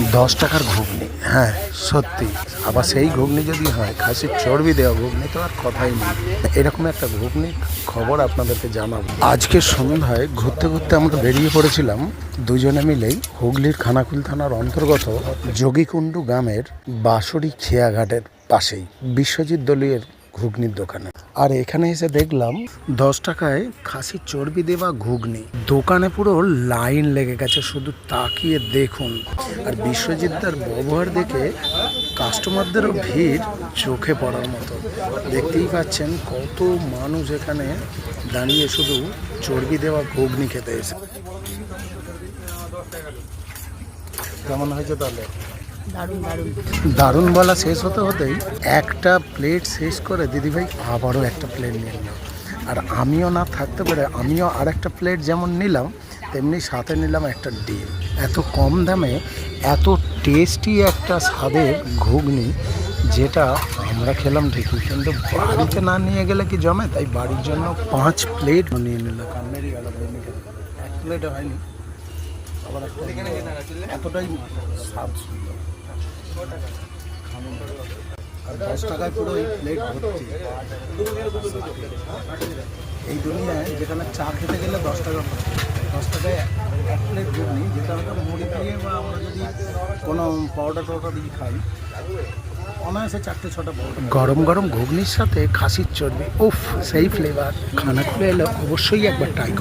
10 টাকার ঘুগনি, হ্যাঁ সত্যি। আবার সেই ঘুগনি যদি হয় খাসির চর্বি দেওয়া ঘুগনি, তো আর কথাই নেই। এরকম একটা ঘুগনির খবর আপনাদেরকে জানাবো। আজকে সন্ধ্যায় ঘুরতে ঘুরতে আমরা বেরিয়ে পড়েছিলাম দুজনে মিলেই হুগলির খানাকুল থানার অন্তর্গত যোগীকুণ্ডু গ্রামের বাঁশরী খেয়াঘাটের পাশেই বিশ্বজিৎ দলীয়ের ঘুগনির দোকানে। আর এখানে এসে দেখলাম 10 টাকায় খাসির চর্বি দেওয়া ঘুগনি। দোকানে পুরো লাইন লেগে গেছে, শুধু তাকিয়ে দেখুন। আর বিশ্বজিৎদার ব্যবহার দেখে কাস্টমারদেরও ভিড় চোখে পড়ার মতো। দেখতেই পাচ্ছেন কত মানুষ এখানে দাঁড়িয়ে শুধু চর্বি দেওয়া ঘুগনি খেতে এসে। কেমন হয়েছে তাহলে? দারুণ বলা শেষ হতে হতেই একটা প্লেট শেষ করে দিদিভাই আবারও একটা প্লেট নিয়ে নিল। আর আমিও না থাকতে পারে আমিও আর একটা প্লেট যেমন নিলাম, তেমনি সাথে নিলাম একটা ডিম। এত কম দামে এত টেস্টি একটা স্বাদের ঘুগনি, যেটা আমরা খেলাম ঠিকই, কিন্তু বাড়িতে না নিয়ে গেলে কি জমে, তাই বাড়ির জন্য 5 প্লেট নিয়ে নিলাম। কান্নারই গেল এক প্লেটে হয়নি, আবার এতটাই স্বাদ সুন্দর। আর 10 টাকায় পুরো এই প্লেট ভর্তি। এই দুনিয়ায় যেখানে চা খেতে গেলে 10 টাকা, 10 টাকায় এক প্লেট ঘুগনি, যেটা হয়তো মুড়ি দিয়ে বা আমরা যদি কোনো পাউডার দিয়ে খাই, অনায়াসে 4-6টা পাউডার। গরম গরম ঘুগনির সাথে খাসির চর্বি, উফ সেই ফ্লেভার। খানাকুলে এলে অবশ্যই একবার ট্রাই করুন।